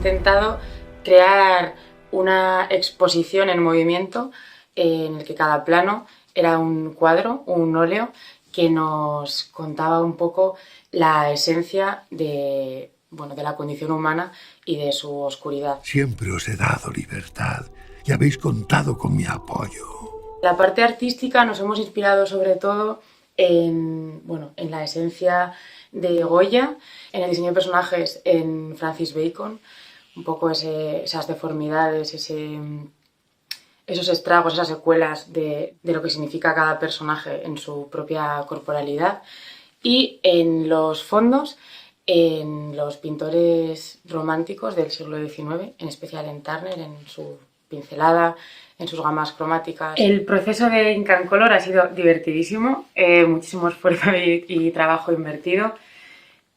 intentado crear una exposición en movimiento en el que cada plano era un cuadro, un óleo, que nos contaba un poco la esencia de la condición humana y de su oscuridad. Siempre os he dado libertad y habéis contado con mi apoyo. La parte artística nos hemos inspirado sobre todo en la esencia de Goya, en el diseño de personajes en Francis Bacon, un poco esas deformidades, esos estragos, esas secuelas de lo que significa cada personaje en su propia corporalidad. Y en los fondos, en los pintores románticos del siglo XIX, en especial en Turner, en su pincelada, en sus gamas cromáticas. El proceso de Inkancolor ha sido divertidísimo, muchísimo esfuerzo y trabajo invertido,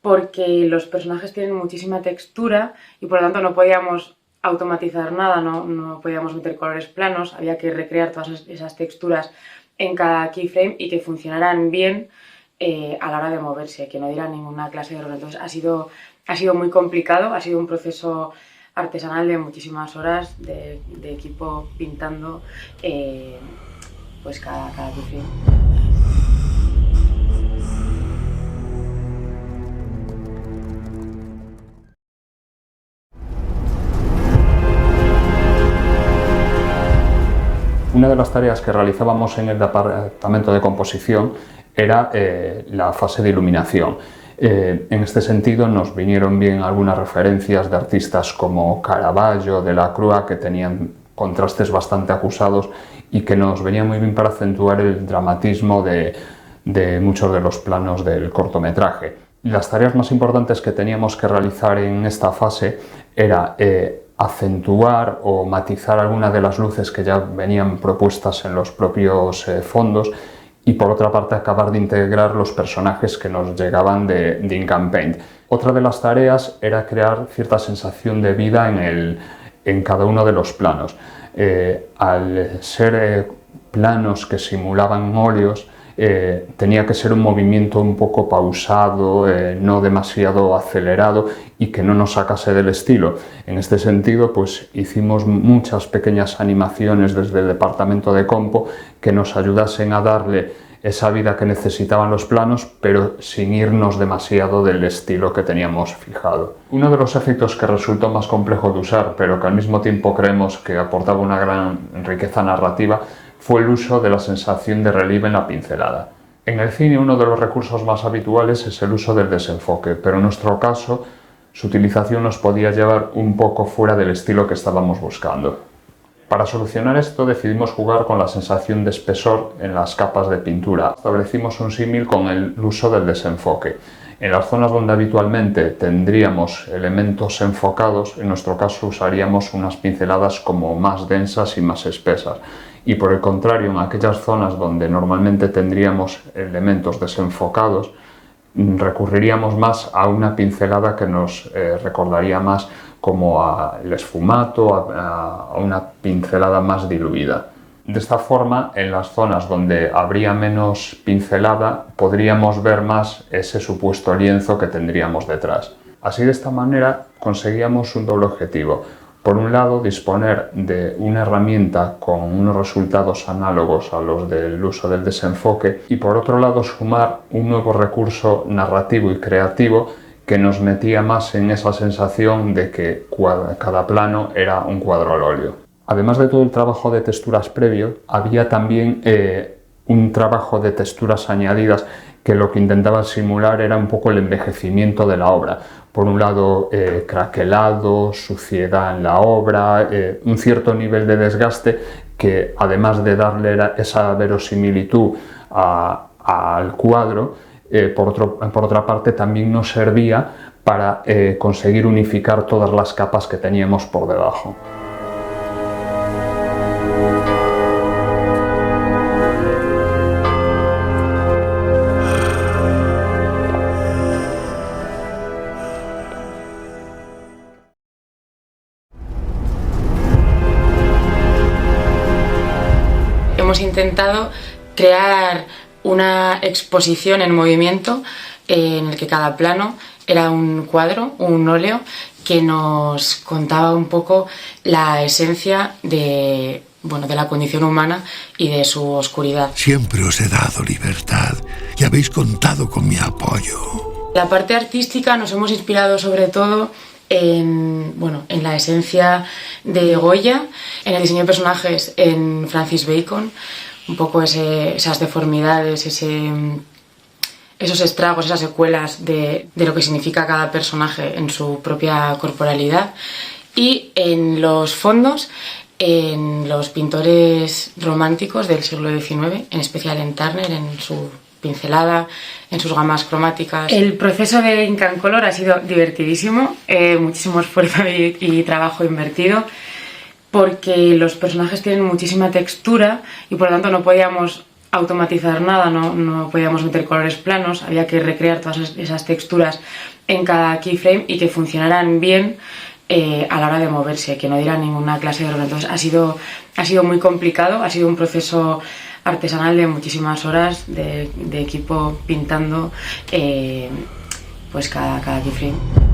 porque los personajes tienen muchísima textura y por lo tanto no podíamos automatizar nada, no podíamos meter colores planos, había que recrear todas esas texturas en cada keyframe y que funcionaran bien a la hora de moverse, que no diera ninguna clase de error. Entonces ha sido muy complicado, ha sido un proceso artesanal de muchísimas horas de equipo pintando cada keyframe. Una de las tareas que realizábamos en el departamento de composición era la fase de iluminación. En este sentido nos vinieron bien algunas referencias de artistas como Caravaggio, Delacroix, que tenían contrastes bastante acusados y que nos venía muy bien para acentuar el dramatismo de muchos de los planos del cortometraje. Las tareas más importantes que teníamos que realizar en esta fase era acentuar o matizar algunas de las luces que ya venían propuestas en los propios fondos y por otra parte acabar de integrar los personajes que nos llegaban de Ink and Paint. Otra de las tareas era crear cierta sensación de vida en cada uno de los planos. Al ser planos que simulaban óleos, tenía que ser un movimiento un poco pausado, no demasiado acelerado y que no nos sacase del estilo. En este sentido, pues hicimos muchas pequeñas animaciones desde el departamento de compo que nos ayudasen a darle esa vida que necesitaban los planos, pero sin irnos demasiado del estilo que teníamos fijado. Uno de los efectos que resultó más complejo de usar, pero que al mismo tiempo creemos que aportaba una gran riqueza narrativa, fue el uso de la sensación de relieve en la pincelada. En el cine uno de los recursos más habituales es el uso del desenfoque, pero en nuestro caso su utilización nos podía llevar un poco fuera del estilo que estábamos buscando. Para solucionar esto decidimos jugar con la sensación de espesor en las capas de pintura. Establecimos un símil con el uso del desenfoque. En las zonas donde habitualmente tendríamos elementos enfocados, en nuestro caso usaríamos unas pinceladas como más densas y más espesas. Y por el contrario, en aquellas zonas donde normalmente tendríamos elementos desenfocados, recurriríamos más a una pincelada que nos recordaría más como al esfumato, a una pincelada más diluida. De esta forma, en las zonas donde habría menos pincelada, podríamos ver más ese supuesto lienzo que tendríamos detrás. Así, de esta manera, conseguíamos un doble objetivo. Por un lado, disponer de una herramienta con unos resultados análogos a los del uso del desenfoque y por otro lado sumar un nuevo recurso narrativo y creativo que nos metía más en esa sensación de que cada plano era un cuadro al óleo. Además de todo el trabajo de texturas previo, había también un trabajo de texturas añadidas que lo que intentaba simular era un poco el envejecimiento de la obra. Por un lado, craquelado, suciedad en la obra, un cierto nivel de desgaste que, además de darle esa verosimilitud al cuadro, por otra parte también nos servía para conseguir unificar todas las capas que teníamos por debajo. Hemos intentado crear una exposición en movimiento en el que cada plano era un cuadro, un óleo, que nos contaba un poco la esencia de la condición humana y de su oscuridad. Siempre os he dado libertad y habéis contado con mi apoyo. La parte artística nos hemos inspirado sobre todo en la esencia de Goya, en el diseño de personajes en Francis Bacon, un poco esas deformidades, esos estragos, esas secuelas de lo que significa cada personaje en su propia corporalidad, y en los fondos, en los pintores románticos del siglo XIX, en especial en Turner, en su pincelada, en sus gamas cromáticas. El proceso de Incancolor ha sido divertidísimo, muchísimo esfuerzo y trabajo invertido, porque los personajes tienen muchísima textura y por lo tanto no podíamos automatizar nada, no podíamos meter colores planos, había que recrear todas esas texturas en cada keyframe y que funcionaran bien a la hora de moverse, que no dieran ninguna clase de error. Entonces ha sido muy complicado, ha sido un proceso artesanal de muchísimas horas de equipo pintando cada keyframe.